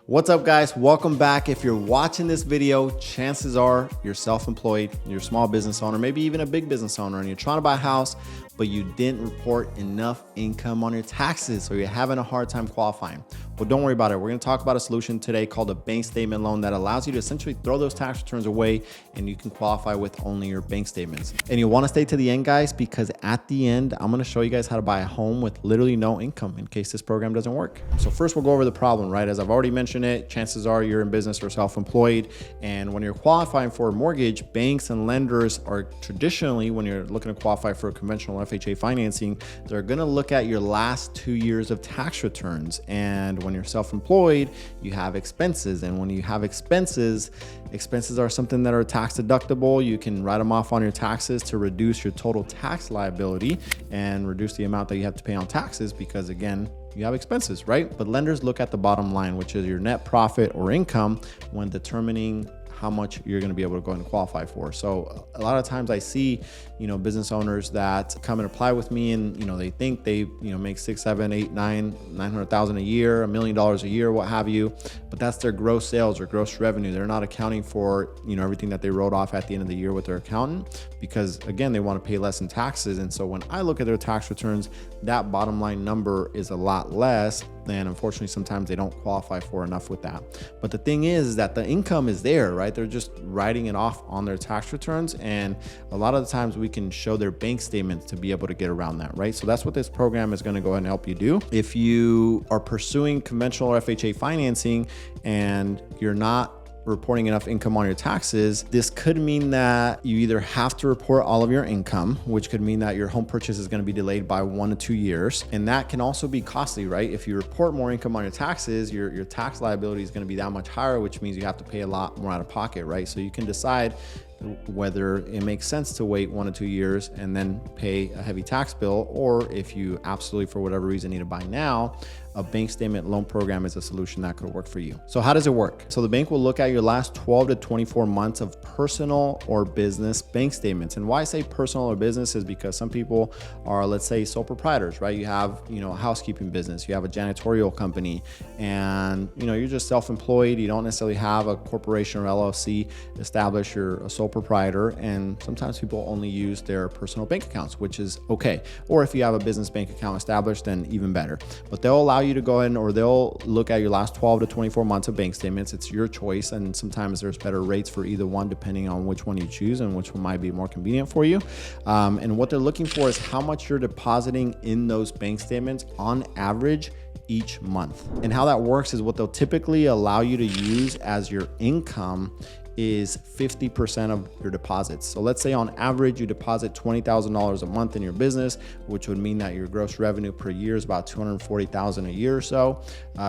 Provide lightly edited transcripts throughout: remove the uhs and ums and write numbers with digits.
What's up, guys? Welcome back. If you're watching this video, chances are you're self-employed, you're a small business owner, maybe even a big business owner, and you're trying to buy a house, but you didn't report enough income on your taxes, so you're having a hard time qualifying. Well, don't worry about it. We're going to talk about a solution today called a bank statement loan that allows you to essentially throw those tax returns away and you can qualify with only your bank statements. And you'll want to stay to the end, guys, because at the end, I'm going to show you guys how to buy a home with literally no income in case this program doesn't work. So first, we'll go over the problem, right? As I've already mentioned it, chances are you're in business or self-employed. And when you're qualifying for a mortgage, banks and lenders are traditionally, when you're looking to qualify for a conventional FHA financing, they're going to look at your last 2 years of tax returns. And when you're self-employed, you have expenses. And when you have expenses are something that are tax deductible. You can write them off on your taxes to reduce your total tax liability and reduce the amount that you have to pay on taxes because, again, you have expenses, right? But lenders look at the bottom line, which is your net profit or income when determining how much you're going to be able to go and qualify for. So a lot of times I see, business owners that come and apply with me and, they think they, make 6, 7, 8, 900,000 a year, $1 million a year, what have you, but that's their gross sales or gross revenue. They're not accounting for, everything that they wrote off at the end of the year with their accountant because, again, they want to pay less in taxes. And so when I look at their tax returns, that bottom line number is a lot less. And unfortunately, sometimes they don't qualify for enough with that. But the thing is that the income is there, right? They're just writing it off on their tax returns. And a lot of the times we can show their bank statements to be able to get around that, right? So that's what this program is going to go ahead and help you do. If you are pursuing conventional or FHA financing and you're not reporting enough income on your taxes, this could mean that you either have to report all of your income, which could mean that your home purchase is going to be delayed by 1 to 2 years. And that can also be costly, right? If you report more income on your taxes, your tax liability is going to be that much higher, which means you have to pay a lot more out of pocket, right? So you can decide whether it makes sense to wait 1 to 2 years and then pay a heavy tax bill, or if you absolutely, for whatever reason, need to buy now, a bank statement loan program is a solution that could work for you. So how does it work? So the bank will look at your last 12 to 24 months of personal or business bank statements. And why I say personal or business is because some people are, let's say, sole proprietors, right? You have, a housekeeping business, you have a janitorial company, and, you're just self-employed. You don't necessarily have a corporation or LLC established. You're a sole proprietor. And sometimes people only use their personal bank accounts, which is okay. Or if you have a business bank account established, then even better. But they'll allow you to go in, or they'll look at your last 12 to 24 months of bank statements. It's your choice. And sometimes there's better rates for either one, depending on which one you choose and which one might be more convenient for you. And what they're looking for is how much you're depositing in those bank statements on average each month. And how that works is what they'll typically allow you to use as your income is 50% of your deposits. So let's say on average, you deposit $20,000 a month in your business, which would mean that your gross revenue per year is about $240,000 a year or so.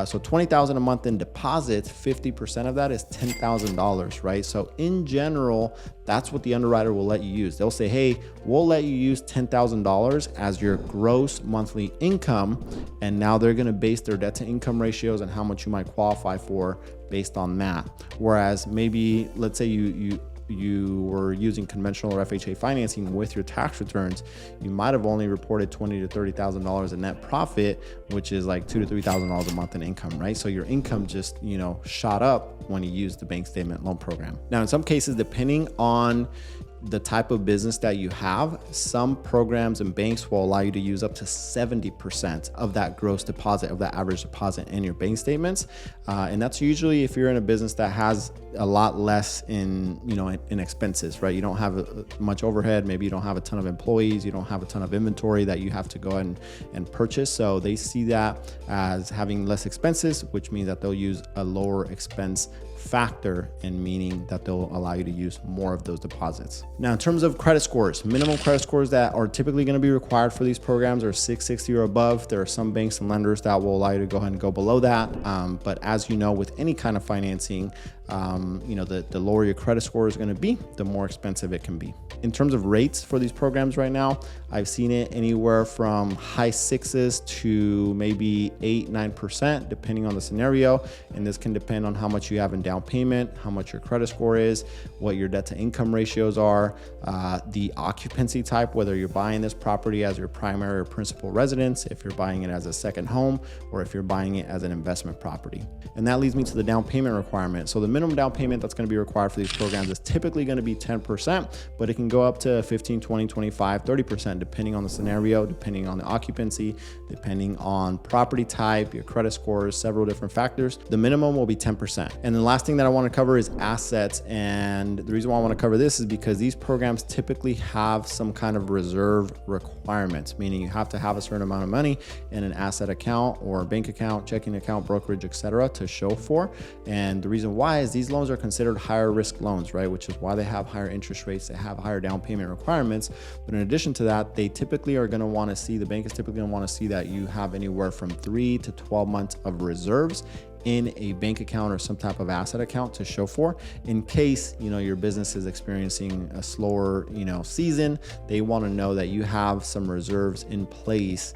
So $20,000 a month in deposits, 50% of that is $10,000, right? So in general, that's what the underwriter will let you use. They'll say, hey, we'll let you use $10,000 as your gross monthly income. And now they're gonna base their debt to income ratios and how much you might qualify for based on that. Whereas maybe, let's say you were using conventional or FHA financing with your tax returns, you might have only reported $20,000 to $30,000 in net profit, which is like $2,000 to $3,000 a month in income, right? So your income just, shot up when you use the bank statement loan program. Now, in some cases, depending on the type of business that you have, some programs and banks will allow you to use up to 70% of that gross deposit, of that average deposit in your bank statements. And that's usually if you're in a business that has a lot less in expenses, right? You don't have much overhead. Maybe you don't have a ton of employees. You don't have a ton of inventory that you have to go and purchase. So they see that as having less expenses, which means that they'll use a lower expense factor, and meaning that they'll allow you to use more of those deposits. Now, in terms of credit scores, minimum credit scores that are typically going to be required for these programs are 660 or above. There are some banks and lenders that will allow you to go ahead and go below that. But as you know, with any kind of financing, the lower your credit score is going to be, the more expensive it can be. In terms of rates for these programs right now, I've seen it anywhere from high 6s to maybe 8-9%, depending on the scenario. And this can depend on how much you have in down payment, how much your credit score is, what your debt to income ratios are, the occupancy type, whether you're buying this property as your primary or principal residence, if you're buying it as a second home, or if you're buying it as an investment property. And that leads me to the down payment requirement. So the minimum down payment that's going to be required for these programs is typically going to be 10%, but it can go up to 15, 20, 25, 30%, depending on the scenario, depending on the occupancy, depending on property type, your credit scores, several different factors. The minimum will be 10%. And the last thing that I want to cover is assets. And the reason why I want to cover this is because these programs typically have some kind of reserve requirements, meaning you have to have a certain amount of money in an asset account or a bank account, checking account, brokerage, etc., to show for. And the reason why is these loans are considered higher risk loans, right? Which is why they have higher interest rates, they have higher down payment requirements. But in addition to that, they typically are going to want to see, the bank is typically going to want to see that you have anywhere from 3 to 12 months of reserves in a bank account or some type of asset account to show for, in case your business is experiencing a slower season. They want to know that you have some reserves in place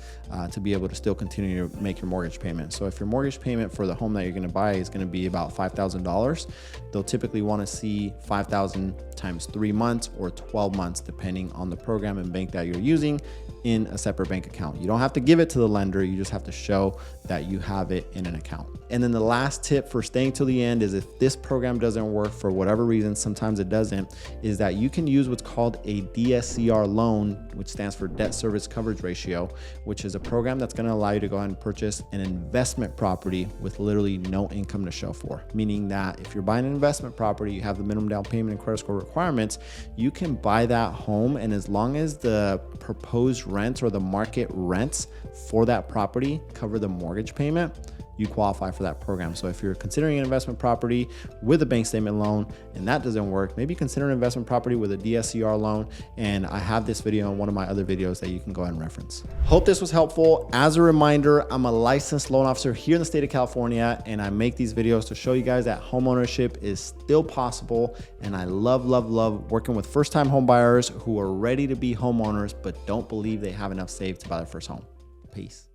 to be able to still continue to make your mortgage payment. So if your mortgage payment for the home that you're going to buy is going to be about $5,000, they'll typically want to see $5,000 times 3 months or 12 months, depending on the program and bank that you're using, in a separate bank account. You don't have to give it to the lender, you just have to show that you have it in an account. And then the last tip for staying till the end is, if this program doesn't work for whatever reason, sometimes it doesn't, is that you can use what's called a DSCR loan, which stands for debt service coverage ratio, which is a program that's going to allow you to go ahead and purchase an investment property with literally no income to show for. Meaning that if you're buying an investment property, you have the minimum down payment and credit score requirements, you can buy that home, and as long as the proposed rents or the market rents for that property cover the mortgage payment, you qualify for that program. So if you're considering an investment property with a bank statement loan and that doesn't work, maybe consider an investment property with a DSCR loan. And I have this video in one of my other videos that you can go ahead and reference. Hope this was helpful. As a reminder, I'm a licensed loan officer here in the state of California, and I make these videos to show you guys that homeownership is still possible. And I love working with first-time home buyers who are ready to be homeowners but don't believe they have enough saved to buy their first home. Peace.